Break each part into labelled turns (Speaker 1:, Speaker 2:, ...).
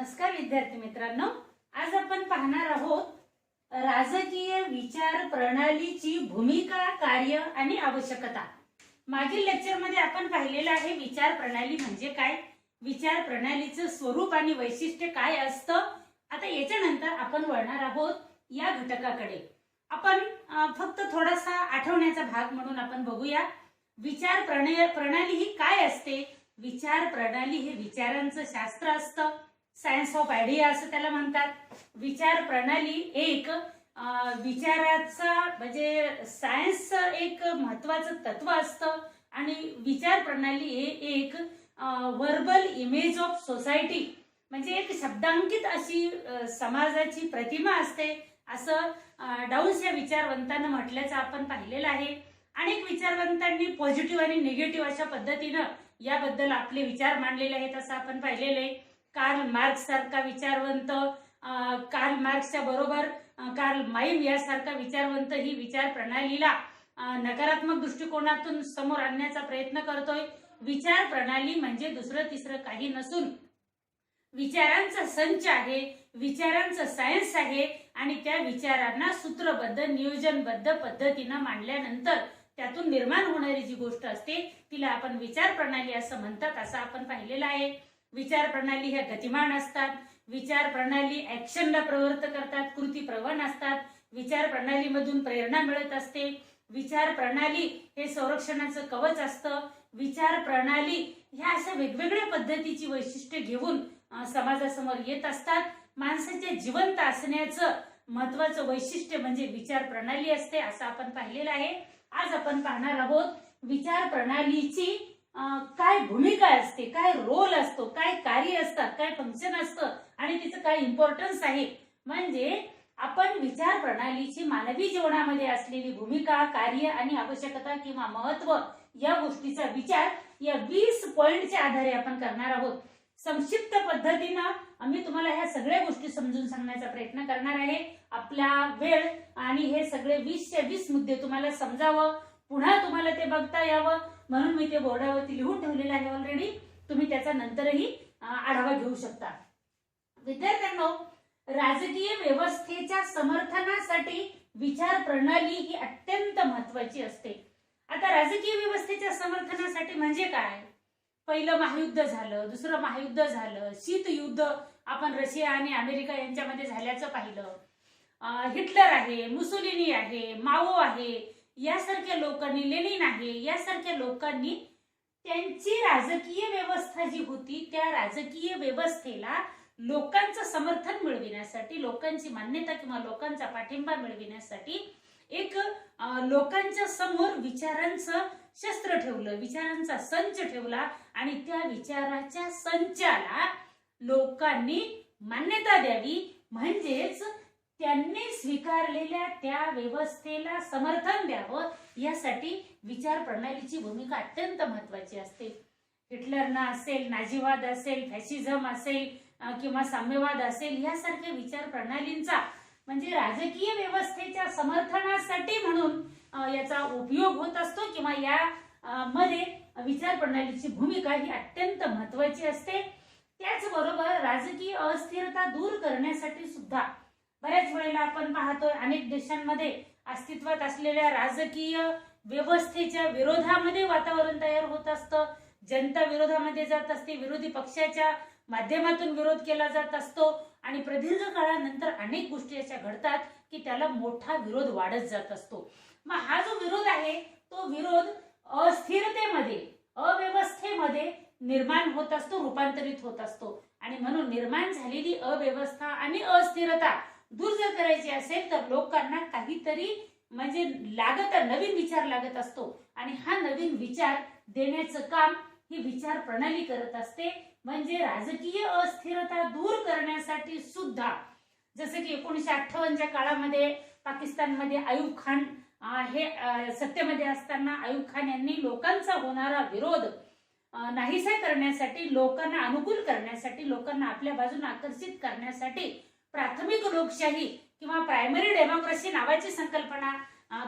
Speaker 1: नमस्कार विद्यार्थी मित्रांनो, आज आपण पाहणार आहोत राजकीय विचार प्रणालीची भूमिका, कार्य आणि आवश्यकता। मागील लेक्चर मध्ये आपण पाहिलेलं आहे विचार प्रणाली म्हणजे काय, विचार प्रणालीचं स्वरूप आणि वैशिष्ट्य काय असतं। आता याच्यानंतर आपण वळणार आहोत या घटकाकडे। आपण फक्त थोडासा आठवण्याचा भाग म्हणून आपण बघूया विचार प्रणाली ही काय असते। विचार प्रणाली हे विचारांचं शास्त्र असतं, सायन्स ऑफ आयडिया असं त्याला म्हणतात। विचार प्रणाली एक विचाराचा म्हणजे सायन्सचं एक महत्त्वाचं तत्व असतं आणि विचार प्रणाली हे एक वर्बल इमेज ऑफ सोसायटी म्हणजे एक शब्दांकित अशी समाजाची प्रतिमा असते असं डाउन्स या विचारवंतांना म्हटल्याचं आपण पाहिलेलं आहे। अनेक विचारवंतांनी पॉझिटिव्ह आणि निगेटिव्ह अशा पद्धतीनं याबद्दल आपले विचार मांडलेले आहेत असं आपण पाहिलेले। कार्ल मार्क्स सारखा विचारवंत, कार्ल मार्क्सच्या बरोबर कार्ल माइम यासारखा विचारवंत ही विचार प्रणालीला नकारात्मक दृष्टिकोनातून समोर आणण्याचा प्रयत्न करतोय। विचार प्रणाली म्हणजे दुसरं तिसरं काही नसून विचारांचा संच आहे, विचारांचं सायन्स आहे आणि त्या विचारांना सूत्रबद्ध नियोजनबद्ध पद्धतीने मांडल्यानंतर त्यातून निर्माण होणारी जी गोष्ट असते तिला आपण विचार प्रणाली असं म्हणतात असं आपण पाहिलेलं आहे। विचार प्रणाली ह्या गतिमान असतात, विचार प्रणाली ऍक्शनला प्रवृत्त करतात, कृती प्रवण असतात, विचार प्रणालीमधून प्रेरणा मिळत असते, विचार प्रणाली हे संरक्षणाचं कवच असतं, विचार प्रणाली ह्या अशा वेगवेगळ्या पद्धतीची वैशिष्ट्ये घेऊन समाजासमोर येत असतात। माणसाच्या जिवंत असण्याचं महत्त्वाचं वैशिष्ट्य म्हणजे विचार प्रणाली असते असं आपण पाहिलेलं आहे। आज आपण पाहणार आहोत विचार प्रणालीची काय भूमिका असते, काय रोल असतो, काय कार्य असतात, काय फंक्शन असतं आणि तिचं काय इम्पॉर्टन्स आहे। म्हणजे आपण विचार प्रणालीची मानवी जीवनामध्ये असलेली भूमिका, कार्य आणि आवश्यकता किंवा महत्त्व या गोष्टीचा विचार या 20 पॉइंटच्या आधारे आपण करणार आहोत। संक्षिप्त पद्धतीने आम्ही तुम्हाला ह्या सगळ्या गोष्टी समजून सांगण्याचा प्रयत्न करणार आहे। आपला वेळ आणि हे सगळे 20च्या 20 मुद्दे तुम्हाला समजावं, पुन्हा तुम्हाला ते बघता यावं म्हणून मी ते बोर्डावरती लिहून ठेवलेलं आहे ऑलरेडी। तुम्ही त्याचा नंतरही आढावा घेऊ शकता। विद्यार्थ्यांनो, राजकीय व्यवस्थेच्या समर्थनासाठी विचार प्रणाली ही अत्यंत महत्त्वाची असते। आता राजकीय व्यवस्थेच्या समर्थनासाठी म्हणजे काय, पहिलं महायुद्ध झालं, दुसरं महायुद्ध झालं, शीतयुद्ध आपण रशिया आणि अमेरिका यांच्यामध्ये झाल्याचं पाहिलं। हिटलर आहे, मुसोलिनी आहे, माओ आहे, यासारख्या लोकांनी, लेनिन आहे, यासारख्या लोकांनी त्यांची राजकीय व्यवस्था जी होती त्या राजकीय व्यवस्थेला लोकांचं समर्थन मिळविण्यासाठी, लोकांची मान्यता किंवा लोकांचा पाठिंबा मिळविण्यासाठी एक लोकांच्या समोर विचारांचं शस्त्र ठेवलं, विचारांचा संच ठेवला आणि त्या विचाराच्या संचाला लोकांनी मान्यता द्यावी म्हणजेच त्यांनी स्वीकारलेल्या त्या व्यवस्थेला समर्थन द्यावं यासाठी विचार प्रणालीची भूमिका अत्यंत महत्त्वाची असते। हिटलरना असेल, नाझीवाद असेल, फॅशिझम असेल किंवा साम्यवाद असेल यासारख्या विचार प्रणालींचा म्हणजे राजकीय व्यवस्थेच्या समर्थनासाठी म्हणून याचा उपयोग होत असतो किंवा या मध्ये विचार प्रणालीची भूमिका ही अत्यंत महत्त्वाची असते। त्याचबरोबर राजकीय अस्थिरता दूर करण्यासाठी सुद्धा बऱ्याच वेळेला आपण पाहतोय अनेक देशांमध्ये अस्तित्वात असलेल्या राजकीय व्यवस्थेच्या विरोधामध्ये वातावरण तयार होत असतं, जनता विरोधामध्ये जात असते, विरोधी पक्षाच्या माध्यमातून विरोध केला जात असतो आणि प्रदीर्घ काळानंतर अनेक गोष्टी अशा घडतात की त्याला मोठा विरोध वाढत जात असतो। मग हा जो विरोध आहे तो विरोध अस्थिरतेमध्ये, अव्यवस्थेमध्ये निर्माण होत असतो, रूपांतरित होत असतो आणि म्हणून निर्माण झालेली अव्यवस्था आणि अस्थिरता दूर जर करायची असेल तर लोकांना काहीतरी म्हणजे नवीन विचार लागत असतो आणि हा नवीन विचार देण्याचं काम ही विचार प्रणाली करत असते। म्हणजे राजकीय अस्थिरता दूर करण्यासाठी सुद्धा जसे की 1958च्या काळामध्ये पाकिस्तानमध्ये अयूब खान हे सत्तेमध्ये असताना अयूब खान यांनी लोकांचा होणारा विरोध नाहीसा करण्यासाठी, लोकांना अनुकूल करण्यासाठी, लोकांना आपल्या बाजूने आकर्षित करण्यासाठी प्राथमिक लोकशाही किंवा प्रायमरी डेमोक्रेसी नावाची संकल्पना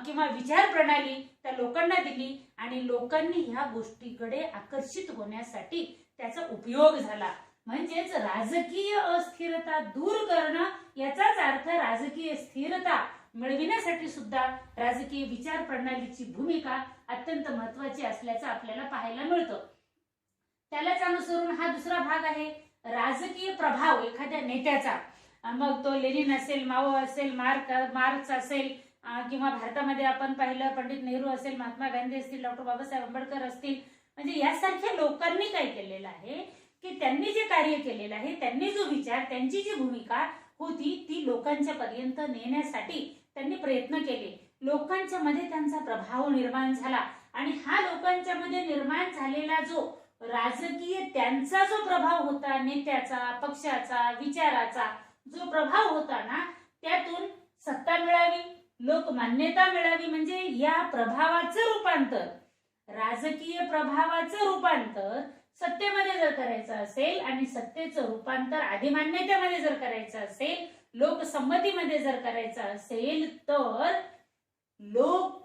Speaker 1: किंवा विचार प्रणाली त्या लोकांना दिली आणि लोकांनी ह्या गोष्टीकडे आकर्षित होण्यासाठी त्याचा उपयोग झाला। म्हणजेच राजकीय अस्थिरता दूर करणं याचाच अर्थ राजकीय स्थिरता मिळविण्यासाठी सुद्धा राजकीय विचार प्रणालीची भूमिका अत्यंत महत्वाची असल्याचं आपल्याला पाहायला मिळतं. त्यालाच अनुसरून हा दुसरा भाग आहे राजकीय प्रभाव एखाद्या नेत्याचा. मग तो लेनिन असेल, माओ असेल, मार्क्स असेल किंवा भारतामध्ये आपण पाहिलं पंडित नेहरू असेल, महात्मा गांधी असतील, डॉक्टर बाबासाहेब आंबेडकर असतील. म्हणजे यासारख्या लोकांनी काय केलेलं आहे की त्यांनी जे कार्य केलेलं आहे, त्यांनी जो विचार, त्यांची जी भूमिका होती ती लोकांच्या पर्यंत नेण्यासाठी त्यांनी प्रयत्न केले. लोकांच्या मध्ये त्यांचा प्रभाव निर्माण झाला आणि हा लोकांच्या मध्ये निर्माण झालेला जो राजकीय त्यांचा जो प्रभाव होता, नेत्याचा, पक्षाचा, विचाराचा जो प्रभाव होता ना, त्यातून सत्ता मिळावी, लोकमान्यता मिळावी. म्हणजे या प्रभावाचं रूपांतर, राजकीय प्रभावाचं रूपांतर सत्तेमध्ये जर करायचं असेल आणि सत्तेचं रूपांतर अधिमान्यतेमध्ये जर करायचं असेल, लोकसंमतीमध्ये जर करायचं असेल, तर लोक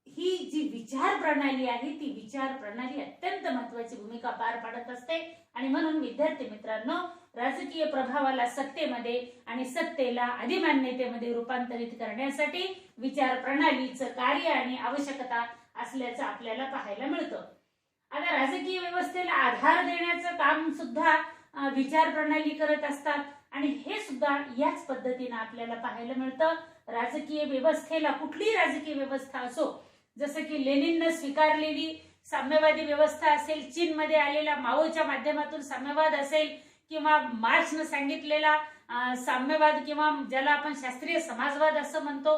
Speaker 1: ही जी विचार प्रणाली आहे ती विचार प्रणाली अत्यंत महत्वाची भूमिका पार पाडत असते. आणि म्हणून विद्यार्थी मित्रांनो, राजकीय प्रभावाला सत्तेमध्ये आणि सत्तेला अधिमान्यतेमध्ये रूपांतरित करण्यासाठी विचार प्रणालीचं कार्य आणि आवश्यकता असल्याचं आपल्याला पाहायला मिळतं. आता राजकीय व्यवस्थेला आधार देण्याचं काम सुद्धा विचार प्रणाली करत असतात आणि हे सुद्धा याच पद्धतीने आपल्याला पाहायला मिळतं. राजकीय व्यवस्थेला, कुठलीही राजकीय व्यवस्था असो, जसं की लेनिननं स्वीकारलेली साम्यवादी व्यवस्था असेल, चीनमध्ये आलेला माओच्या माध्यमातून साम्यवाद असेल, किंवा मार्क्सनं सांगितलेला साम्यवाद किंवा ज्याला आपण शास्त्रीय समाजवाद असं म्हणतो,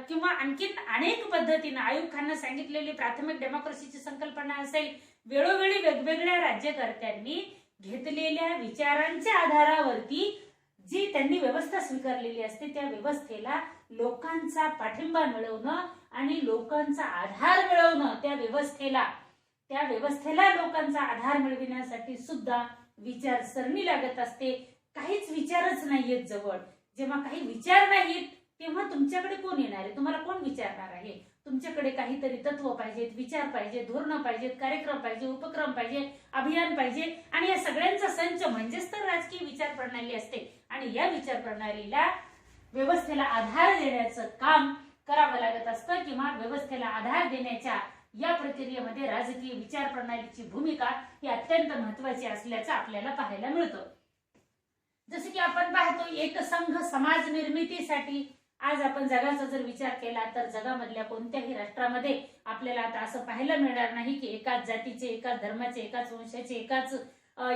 Speaker 1: किंवा आणखीन अनेक पद्धतीने आयुब खाननं सांगितलेली प्राथमिक डेमोक्रेसीची संकल्पना असेल, वेळोवेळी वेगवेगळ्या राज्यकर्त्यांनी घेतलेल्या विचारांच्या आधारावरती जी त्यांनी व्यवस्था स्वीकारलेली असते त्या व्यवस्थेला लोकांचा पाठिंबा मिळवणं आणि लोकांचा आधार मिळवणं, त्या व्यवस्थेला लोकांचा आधार मिळविण्यासाठी सुद्धा विचारसरणी लागत असते. काहीच विचारच नाहीयेत जवळ. जेव्हा काही विचार नाहीत तेव्हा तुमच्याकडे कोण येणार आहे, तुम्हाला कोण विचारणार आहे? तुमच्याकडे काहीतरी तत्व पाहिजेत, विचार पाहिजे, धोरणं पाहिजेत, कार्यक्रम पाहिजे, उपक्रम पाहिजे, अभियान पाहिजे आणि या सगळ्यांचा संच म्हणजेच तर राजकीय विचार प्रणाली असते. आणि या विचार प्रणालीला व्यवस्थेला आधार देण्याचं काम करावं लागत असतं किंवा व्यवस्थेला आधार देण्याच्या या प्रक्रियेमध्ये राजकीय विचार प्रणालीची भूमिका ही अत्यंत महत्वाची असल्याचं आपल्याला पाहायला मिळतं. जसं की आपण पाहतो एकसंघ समाज निर्मितीसाठी आज आपण जगाचा जर विचार केला तर जगामधल्या कोणत्याही राष्ट्रामध्ये आपल्याला आता असं पाहायला मिळणार नाही की एकाच जातीचे, एकाच धर्माचे, एकाच वंशाचे,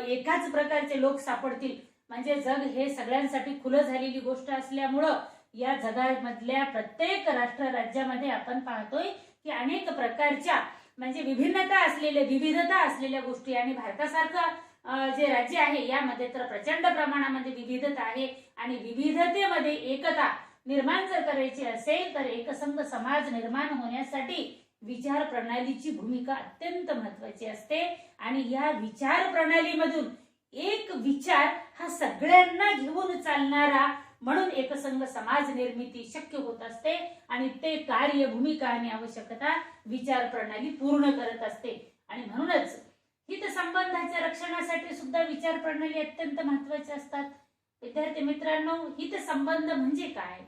Speaker 1: एकाच प्रकारचे लोक सापडतील. म्हणजे जग हे सगळ्यांसाठी खुलं झालेली गोष्ट असल्यामुळं या जगामधल्या प्रत्येक राष्ट्र राज्यामध्ये आपण पाहतोय की अनेक प्रकारच्या म्हणजे विभिन्नता असलेल्या गोष्टी. आणि भारतासारखं जे राज्य आहे यामध्ये तर प्रचंड प्रमाणामध्ये विविधता आहे आणि विविधतेमध्ये एकता निर्माण जर करायची असेल तर एकसंघ समाज निर्माण होण्यासाठी विचार प्रणालीची भूमिका अत्यंत महत्वाची असते. आणि या विचार प्रणालीमधून एक विचार हा सगळ्यांना घेऊन चालणारा म्हणून एकसंघ समाज निर्मिती शक्य होत असते आणि ते कार्य, भूमिका आणि आवश्यकता विचार प्रणाली पूर्ण करत असते. आणि म्हणूनच हितसंबंधाच्या रक्षणासाठी सुद्धा विचार प्रणाली अत्यंत महत्वाची असतात. विद्यार्थी मित्रांनो, हितसंबंध म्हणजे काय?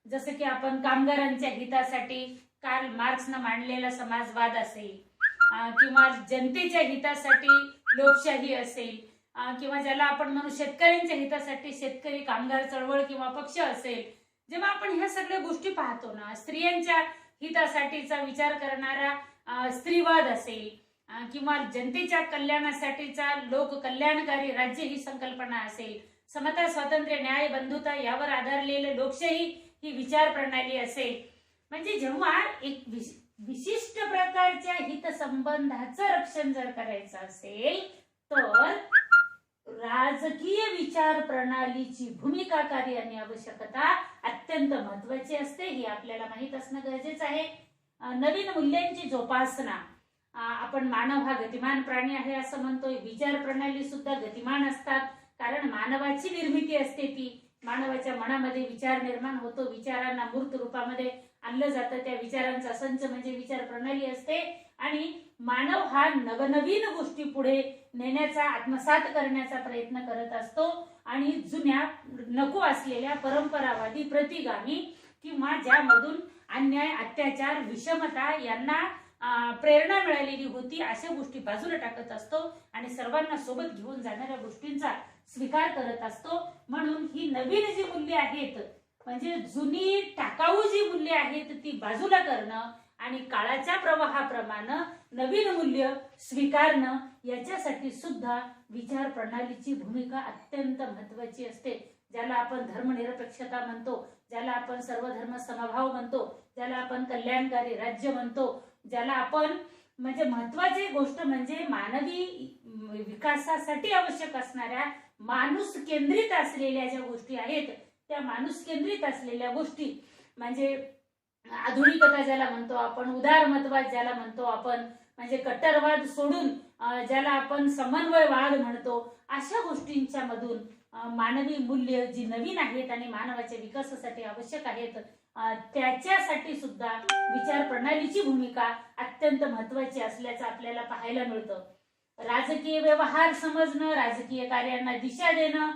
Speaker 1: जसं की आपण कामगारांच्या हितासाठी कार्ल मार्क्सनं मांडलेला समाजवाद असेल किंवा जनतेच्या हितासाठी लोकशाही असेल किंवा ज्याला आपण म्हणू शेतकऱ्यांच्या हितासाठी शेतकरी कामगार चळवळ किंवा पक्ष असेल. जेव्हा आपण ह्या सगळ्या गोष्टी पाहतो ना, स्त्रियांच्या हितासाठीचा विचार करणारा स्त्रीवाद असेल किंवा जनतेच्या कल्याणासाठीचा लोक कल्याणकारी राज्य ही संकल्पना असेल, समता, स्वातंत्र्य, न्याय, बंधुता यावर आधारलेले लोकशाही ही विचार प्रणाली असेल. म्हणजे जेव्हा एक विशिष्ट प्रकारच्या हितसंबंधाचं रक्षण जर करायचं असेल तर राजकीय विचार प्रणालीची भूमिका, कार्य आणि आवश्यकता अत्यंत महत्वाची असते. हे आपल्याला माहित असणं गरजेचं आहे. नवीन मूल्यांची जोपासना. आपण मानव हा गतिमान प्राणी आहे असं म्हणतोय. विचार प्रणाली सुद्धा गतिमान असतात कारण मानवाची निर्मिती असते. ती मानवाच्या मनामध्ये विचार निर्माण होतो, विचारांना मूर्त रूपामध्ये आणलं जातं. त्या विचारांचा संच म्हणजे विचार प्रणाली असते आणि मानव हा नवनवीन गोष्टी पुढे नेण्याचा, आत्मसात करण्याचा प्रयत्न करत असतो आणि जुन्या नको असलेल्या परंपरावादी, प्रतिगामी किंवा ज्यामधून अन्याय, अत्याचार, विषमता यांना प्रेरणा मिळालेली होती अशा गोष्टी बाजूला टाकत असतो आणि सर्वांना सोबत घेऊन जाणाऱ्या गोष्टींचा स्वीकार करत असतो. म्हणून ही नवीन जी मूल्ये आहेत, म्हणजे जुनी टाकाऊ जी मूल्ये आहेत ती बाजूला करणं आणि काळाच्या प्रवाहाप्रमाणे नवीन मूल्य स्वीकारणं, याच्यासाठी सुद्धा विचार प्रणालीची भूमिका अत्यंत महत्वाची असते. ज्याला आपण धर्मनिरपेक्षता म्हणतो, ज्याला आपण सर्वधर्म समभाव म्हणतो, ज्याला आपण कल्याणकारी राज्य म्हणतो, ज्याला आपण म्हणजे महत्वाची गोष्ट म्हणजे मानवी विकासासाठी आवश्यक असणाऱ्या माणूस केंद्रित असलेल्या ज्या गोष्टी आहेत, त्या माणूस केंद्रित असलेल्या गोष्टी म्हणजे आधुनिकता ज्याला म्हणतो आपण, उदारमतवाद ज्याला म्हणतो आपण, म्हणजे कट्टरवाद सोडून ज्याला आपण समन्वयवाद म्हणतो, अशा गोष्टींच्या मधून मानवी मूल्य जी नवीन आहेत आणि मानवाच्या विकासासाठी आवश्यक आहेत, त्याच्यासाठी सुद्धा विचार प्रणालीची भूमिका अत्यंत महत्वाची असल्याचं आपल्याला पाहायला मिळतं. राजकीय व्यवहार समजणं, राजकीय कार्यांना दिशा देणं,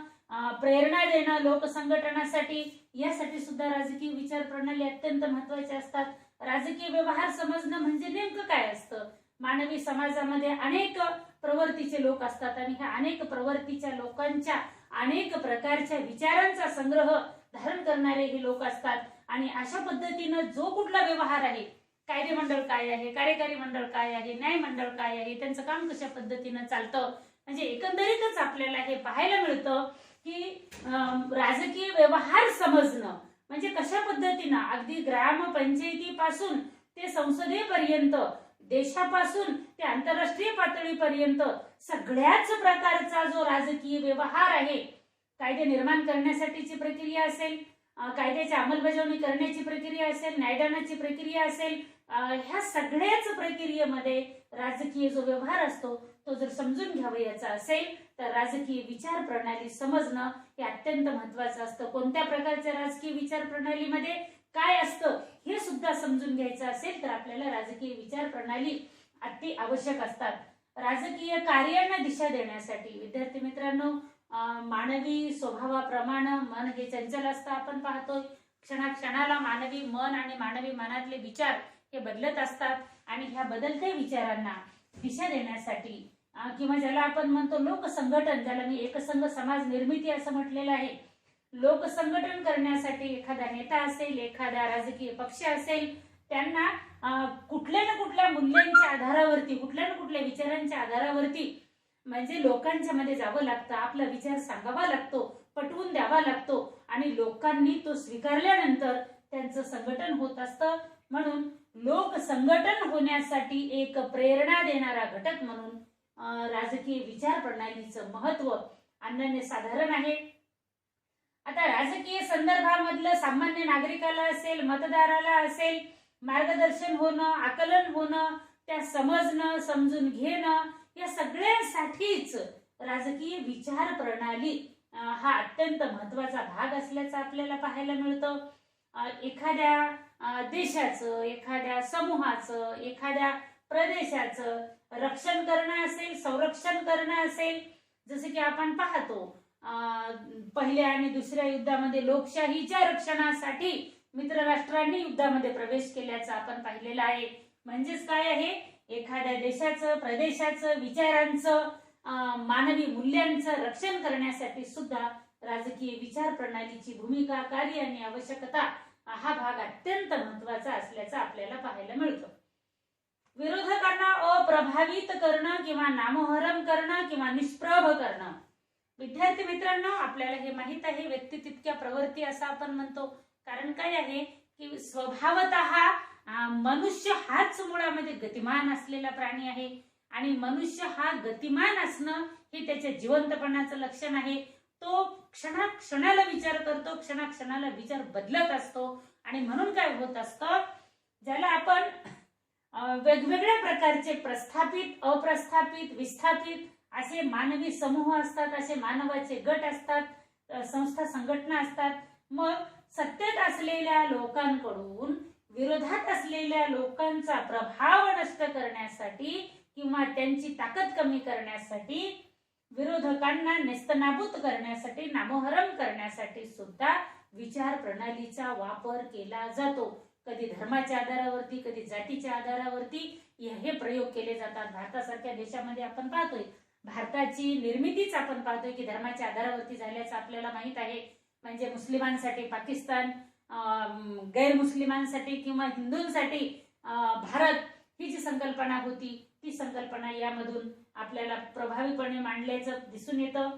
Speaker 1: प्रेरणा देणं लोकसंघटनासाठी, यासाठी सुद्धा राजकीय विचार प्रणाली अत्यंत महत्वाच्या असतात. राजकीय व्यवहार समजणं म्हणजे नेमकं काय असतं? मानवी समाजामध्ये अनेक प्रवृत्तीचे लोक असतात आणि ह्या अनेक प्रवृत्तीच्या लोकांच्या अनेक प्रकारच्या विचारांचा संग्रह धारण करणारे हे लोक असतात आणि अशा पद्धतीनं जो कुठला व्यवहार आहे, कायदे मंडळ काय आहे, कार्यकारी मंडळ काय आहे, न्याय मंडळ काय आहे, त्यांचं काम कशा पद्धतीनं चालतं, म्हणजे एकंदरीतच आपल्याला हे पाहायला मिळतं की राजकीय व्यवहार समजणं म्हणजे कशा पद्धतीनं अगदी ग्रामपंचायतीपासून ते संसदेपर्यंत, देशापासून ते आंतरराष्ट्रीय पातळीपर्यंत सगळ्याच प्रकारचा जो राजकीय व्यवहार आहे, कायदे निर्माण करण्यासाठीची प्रक्रिया असेल, कायद्याची अंमलबजावणी करण्याची प्रक्रिया असेल, न्यायदानाची प्रक्रिया असेल, ह्या सगळ्याच प्रक्रियेमध्ये राजकीय जो व्यवहार असतो तो जर समजून घ्यावयाचा असेल तर राजकीय विचार प्रणाली समजणं हे अत्यंत महत्वाचं असतं. कोणत्या प्रकारच्या राजकीय विचार प्रणालीमध्ये काय असतं हे सुद्धा समजून घ्यायचं असेल तर आपल्याला राजकीय विचार प्रणाली अति आवश्यक असतात. राजकीय कार्यांना दिशा देण्यासाठी विद्यार्थी मित्रांनो, मानवी स्वभावाप्रमाणे मन हे चंचल असतं. आपण पाहतोय क्षणाक्षणाला मानवी मन आणि मानवी मनातले विचार हे बदलत असतात आणि ह्या बदलत्या विचारांना दिशा देण्यासाठी किंवा ज्याला आपण म्हणतो लोकसंघटन, ज्याला मी एकसंघ समाज निर्मिती असं म्हटलेलं आहे, लोकसंघटन करण्यासाठी एखादा नेता असेल, एखादा राजकीय पक्ष असेल, त्यांना कुठल्या ना कुठल्या मूल्यांच्या आधारावरती, कुठल्या ना कुठल्या विचारांच्या आधारावरती म्हणजे लोकांच्या मध्ये जावं लागतं, आपला विचार सांगावा लागतो, पटवून द्यावा लागतो आणि लोकांनी तो स्वीकारल्यानंतर त्यांचं संघटन होत असतं. म्हणून लोक संघटन होण्यासाठी एक प्रेरणा देणारा घटक म्हणून राजकीय विचार प्रणालीचं महत्व अनन्य साधारण आहे. आता राजकीय संदर्भामधलं सामान्य नागरिकाला असेल, मतदाराला असेल, मार्गदर्शन होणं, आकलन होणं, त्या समजणं, समजून घेणं, या सगळ्यांसाठीच राजकीय विचार प्रणाली हा अत्यंत महत्वाचा भाग असल्याचं आपल्याला पाहायला मिळतं. एखाद्या देशाचं, एखाद्या समूहाचं, एखाद्या प्रदेशाचं रक्षण करणं असेल, संरक्षण करणं असेल, जसे की आपण पाहतो पहिल्या आणि दुसऱ्या युद्धामध्ये लोकशाहीच्या रक्षणासाठी मित्र राष्ट्रांनी युद्धामध्ये प्रवेश केल्याचं आपण पाहिलेलं आहे. म्हणजेच काय आहे, एखाद्या देशाचं, प्रदेशाचं, विचारांचं, मानवी मूल्यांचं रक्षण करण्यासाठी सुद्धा राजकीय विचार प्रणालीची भूमिका, कार्य आणि आवश्यकता हा भाग अत्यंत महत्वाचा असल्याचं आपल्याला पाहायला मिळतं. विरोधकांना अप्रभावित करणं किंवा नामोहरम करणं किंवा निष्प्रभ करणं. विद्यार्थी मित्रांनो, आपल्याला हे माहित आहे व्यक्ती तितक्या प्रवृत्ती असं आपण म्हणतो. कारण काय आहे की स्वभावतः मनुष्य हाच मुळामध्ये गतिमान असलेला प्राणी आहे आणि मनुष्य हा गतिमान असणं हे त्याच्या जिवंतपणाचं लक्षण आहे. तो क्षणाक्षणाला विचार करतो, क्षणाक्षणाला विचार बदलत असतो आणि म्हणून काय होत असतं, ज्याला आपण वेगवेगळ्या प्रकारचे प्रस्थापित, अप्रस्थापित, विस्थापित असे मानवी समूह असतात, असे मानवाचे गट असतात, संस्था, संघटना असतात. मग सत्तेत असलेल्या लोकांकडून विरोधात असलेल्या लोकांचा प्रभाव नष्ट करण्यासाठी किंवा त्यांची ताकद कमी करण्यासाठी, विरोधकांना नेस्तनाबूत करण्यासाठी, नामोहरम करण्यासाठी सुद्धा विचार प्रणालीचा वापर केला जातो. कधी धर्माच्या आधारावरती, कधी जातीच्या आधारावरती हे प्रयोग केले जातात. भारतासारख्या देशामध्ये आपण पाहतोय, भारताची निर्मितीच आपण पाहतोय की धर्माच्या आधारावरती झाल्याचं आपल्याला माहित आहे. म्हणजे मुस्लिमांसाठी पाकिस्तान, गैरमुस्लिमांसाठी किंवा हिंदूंसाठी भारत, ही जी संकल्पना होती ती संकल्पना यामधून आपल्याला प्रभावीपणे मांडल्याचं दिसून येतं.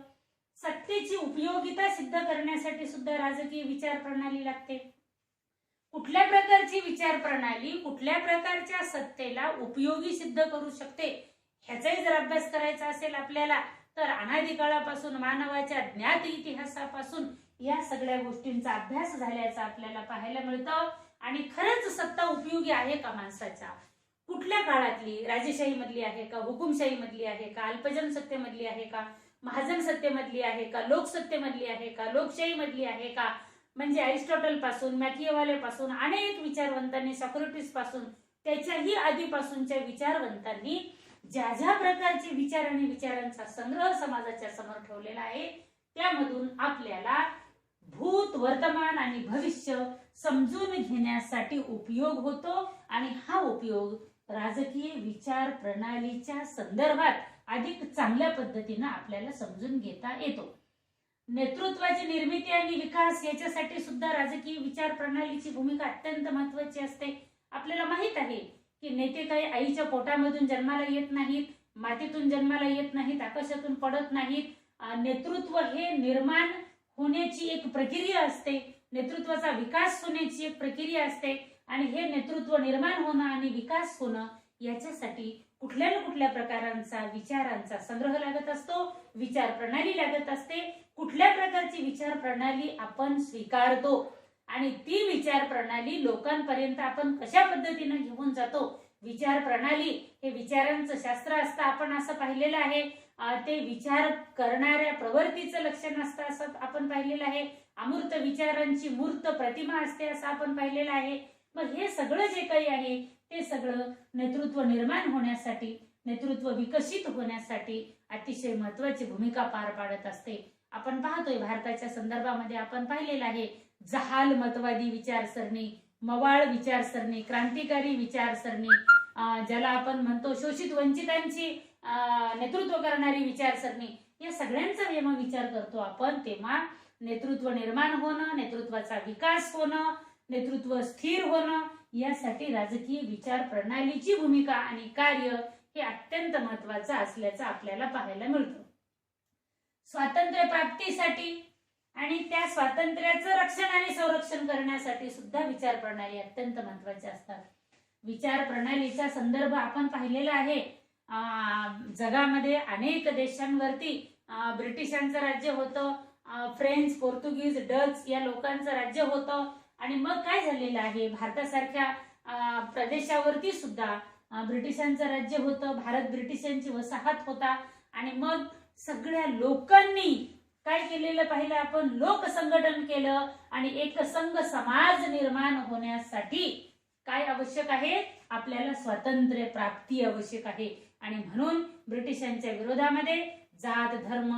Speaker 1: सत्तेची उपयोगिता सिद्ध करण्यासाठी सुद्धा राजकीय विचार प्रणाली लागते. कुठल्या प्रकारची विचार प्रणाली कुठल्या प्रकारच्या सत्तेला उपयोगी सिद्ध करू शकते ह्याचाही जर अभ्यास करायचा असेल आपल्याला, तर अनादी काळापासून मानवाच्या ज्ञात इतिहासापासून या सगळ्या गोष्टींचा अभ्यास झाल्याचा आपल्याला पाहायला मिळतं. आणि खरंच सत्ता उपयोगी आहे का माणसाच्या, कुठल्या काळातली, राजेशाही मधली आहे का, हुकुमशाही मधली आहे का, अल्पजन सत्तेमधली आहे का, महाजन सत्तेमधली आहे का, लोकसत्तेमधली आहे का, लोकशाही मधली आहे का. म्हणजे अरिस्टॉटल पासून, मॅकियावेली पासून, अनेक विचारवंतांनी, सॉक्रेटिस पासून, त्याच्याही आधीपासूनच्या विचारवंतांनी ज्या ज्या प्रकारचे विचार आणि विचारांचा संग्रह समाजाच्या समोर ठेवलेला आहे, त्यामधून आपल्याला भूत, वर्तमान आणि भविष्य समजून घेण्यासाठी उपयोग होतो. आणि हा उपयोग राजकीय विचार प्रणालीच्या संदर्भात अधिक चांगल्या पद्धतीने आपल्याला समजून घेता येतो. नेतृत्वाची निर्मिती आणि विकास याच्यासाठी सुद्धा राजकीय विचार प्रणालीची भूमिका अत्यंत महत्त्वाची असते. आपल्याला माहित आहे की नेते काही आईच्या पोटामधून जन्माला येत नाहीत, मातीतून जन्माला येत नाहीत, आकाशातून पडत नाहीत. नेतृत्व हे निर्माण होण्याची एक प्रक्रिया असते, नेतृत्वाचा विकास होण्याची एक प्रक्रिया असते. आणि हे नेतृत्व निर्माण होणं आणि विकास होणं याच्यासाठी कुठल्या ना कुठल्या प्रकारांचा विचारांचा संग्रह लागत असतो, विचार प्रणाली लागत असते. कुठल्या प्रकारची विचार प्रणाली आपण स्वीकारतो आणि ती विचार प्रणाली लोकांपर्यंत आपण कशा पद्धतीने घेऊन जातो. विचार प्रणाली हे विचारांचं शास्त्र असतं, आपण असं पाहिलेलं आहे. ते विचार करणाऱ्या प्रवृत्तीचं लक्षण असतं असं आपण पाहिलेलं आहे. अमूर्त विचारांची मूर्त प्रतिमा असते असं आपण पाहिलेलं आहे. मग हे सगळं जे काही आहे ते सगळं नेतृत्व निर्माण होण्यासाठी, नेतृत्व विकसित होण्यासाठी अतिशय महत्त्वाची भूमिका पार पाडत असते. आपण पाहतोय भारताच्या संदर्भामध्ये आपण पाहिलेलं आहे, जहाल मतवादी विचारसरणी, मवाळ विचारसरणी, क्रांतिकारी विचारसरणी, ज्याला आपण म्हणतो शोषित वंचितांची नेतृत्व करणारी विचारसरणी, या सगळ्यांचा जेव्हा विचार करतो आपण, तेव्हा नेतृत्व निर्माण होणं, नेतृत्वाचा विकास होणं, नेतृत्व स्थिर होणं यासाठी राजकीय विचार प्रणालीची भूमिका आणि कार्य हे अत्यंत महत्त्वाचं असल्याचं आपल्याला पाहायला मिळतं. स्वातंत्र्य प्राप्तीसाठी आणि त्या स्वातंत्र्याचं रक्षण आणि संरक्षण करण्यासाठी सुद्धा विचार प्रणाली अत्यंत महत्त्वाच्या असतात. विचार प्रणालीचा संदर्भ आपण पाहिलेला आहे. जगामध्ये अनेक देशांवरती ब्रिटिशांचं राज्य होतं, फ्रेंच, पोर्तुगीज, डच या लोकांचं राज्य होतं. आणि मग काय झालेलं आहे, भारतासारख्या प्रदेशावरती सुद्धा ब्रिटिशांचं राज्य होतं, भारत ब्रिटिशांची वसाहत होता. आणि मग सगळ्या लोकांनी काय केलेलं पाहिलं आपण, लोकसंघटन केलं आणि एक संघ समाज निर्माण होण्यासाठी काय आवश्यक आहे, आपल्याला स्वातंत्र्य प्राप्ती आवश्यक आहे. आणि म्हणून ब्रिटिशांच्या विरोधामध्ये जात, धर्म,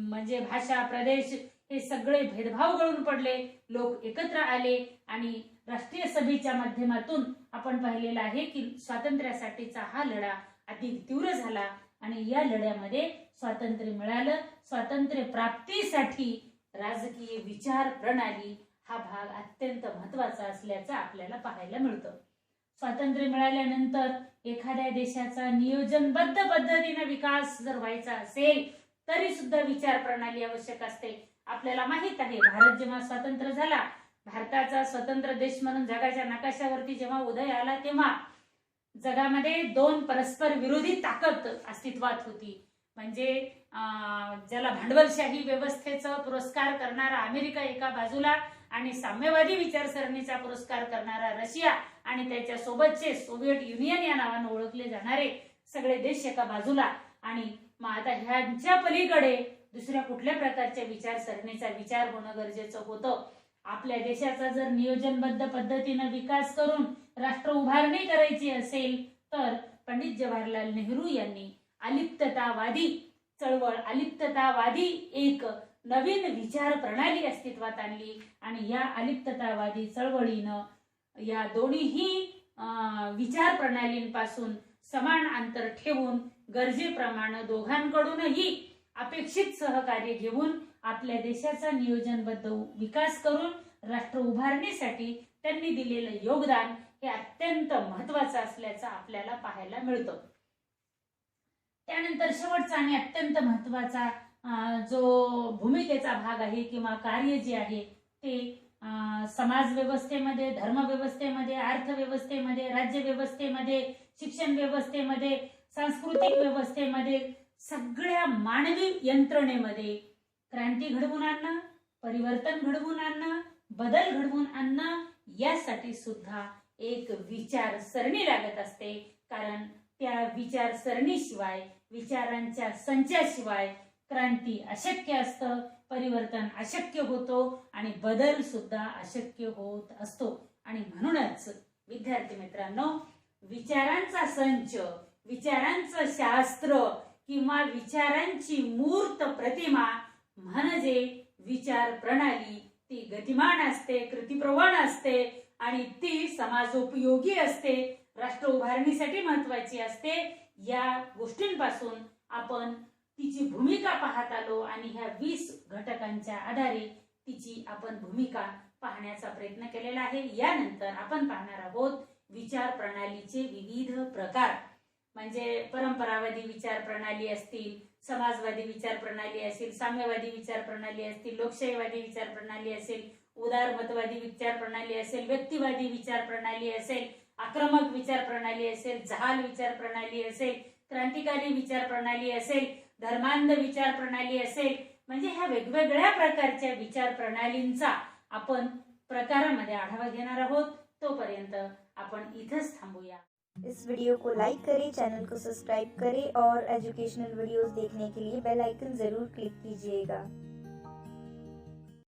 Speaker 1: म्हणजे भाषा, प्रदेश हे सगळे भेदभाव गळून पडले, लोक एकत्र आले आणि राष्ट्रीय सभेच्या माध्यमातून आपण पाहिलेलं आहे की स्वातंत्र्यासाठीचा हा लढा अधिक तीव्र झाला आणि या लढ्यामध्ये स्वातंत्र्य मिळालं. स्वातंत्र्य प्राप्तीसाठी राजकीय विचार प्रणाली हा भाग अत्यंत महत्त्वाचा असल्याचं आपल्याला पाहायला मिळतं. स्वातंत्र्य मिळाल्यानंतर एखाद्या देशाचा नियोजनबद्ध पद्धतीने विकास जर व्हायचा असेल तरी सुद्धा विचार प्रणाली आवश्यक असते. आपल्याला माहित आहे, भारत जेव्हा स्वतंत्र झाला, भारताचा स्वतंत्र देश म्हणून जगाच्या नकाशावरती जेव्हा उदय आला, तेव्हा जगामध्ये दोन परस्पर विरोधी ताकद अस्तित्वात होती. म्हणजे ज्याला भांडवलशाही व्यवस्थेचा पुरस्कार करणारा अमेरिका एका बाजूला आणि साम्यवादी विचारसरणीचा पुरस्कार करणारा रशिया आणि त्याच्या सोबतचे सोव्हिएट युनियन या नावाने ओळखले जाणारे सगळे देश एका बाजूला. आणि मग आता ह्यांच्या पलीकडे दुसऱ्या कुठल्या प्रकारच्या विचारसरणीचा विचार होणं गरजेचं होतं. आपल्या देशाचा जर नियोजनबद्ध पद्धतीने विकास करून राष्ट्र उभारणी करायची असेल तर पंडित जवाहरलाल नेहरू यांनी अलिप्ततावादी चळवळ, अलिप्ततावादी एक नवीन विचार प्रणाली अस्तित्वात आणली आणि या अलिप्ततावादी चळवळीनं या दोन्हीही विचार प्रणालींपासून समान अंतर ठेवून गरजेप्रमाणे दोघांकडूनही अपेक्षित सहकार्य घेऊन आपल्या देशाचा नियोजनबद्ध विकास करून राष्ट्र उभारणीसाठी त्यांनी दिलेलं योगदान हे अत्यंत महत्त्वाचं असल्याचं आपल्याला पाहायला मिळतं. त्यानंतर शेवटचा आणि अत्यंत महत्त्वाचा जो भूमिकेचा भाग आहे किंवा कार्य जे आहे ते समाज व्यवस्थेमध्ये, धर्म व्यवस्थेमध्ये, अर्थव्यवस्थेमध्ये, राज्य व्यवस्थेमध्ये, शिक्षण व्यवस्थेमध्ये, सांस्कृतिक व्यवस्थेमध्ये, सगळ्या मानवी यंत्रणेमध्ये क्रांती घडवून आणणं, परिवर्तन घडवून आणणं, बदल घडवून आणणं यासाठी सुद्धा एक विचारसरणी लागत असते. कारण त्या विचारसरणीशिवाय, विचारांच्या संचाशिवाय क्रांती अशक्य असतं, परिवर्तन अशक्य होतो आणि बदल सुद्धा अशक्य होत असतो. आणि म्हणूनच विद्यार्थी मित्रांनो, विचारांचा संच, विचारांचं शास्त्र किंवा विचारांची मूर्त प्रतिमा म्हणजे विचार प्रणाली ती गतिमान असते, कृतिप्रवण असते आणि ती समाजोपयोगी असते, राष्ट्र उभारणीसाठी महत्वाची असते. या गोष्टींपासून आपण तिची भूमिका पाहत आलो आणि ह्या 20 घटकांच्या आधारे तिची आपण भूमिका पाहण्याचा प्रयत्न केलेला आहे. यानंतर आपण पाहणार आहोत विचार प्रणालीचे विविध प्रकार. म्हणजे परंपरावादी विचार प्रणाली असतील, समाजवादी विचार प्रणाली असेल, साम्यवादी विचार प्रणाली असतील, लोकशाहीवादी विचार प्रणाली असेल, उदारमतवादी विचार प्रणाली असेल, व्यक्तिवादी विचार प्रणाली असेल, आक्रमक विचार प्रणाली असेल, जहाल विचार प्रणाली असेल, क्रांतिकारी विचार प्रणाली असेल, धर्मांध विचार प्रणाली असेल. म्हणजे ह्या वेगवेगळ्या प्रकारच्या विचार प्रणालींचा आपण प्रकारामध्ये आढावा घेणार आहोत. तोपर्यंत आपण इथंच थांबूया.
Speaker 2: इस वीडियो को लाइक करें, चैनल को सब्सक्राइब करें और एजुकेशनल वीडियोस देखने के लिए बेल आइकन जरूर क्लिक कीजिएगा.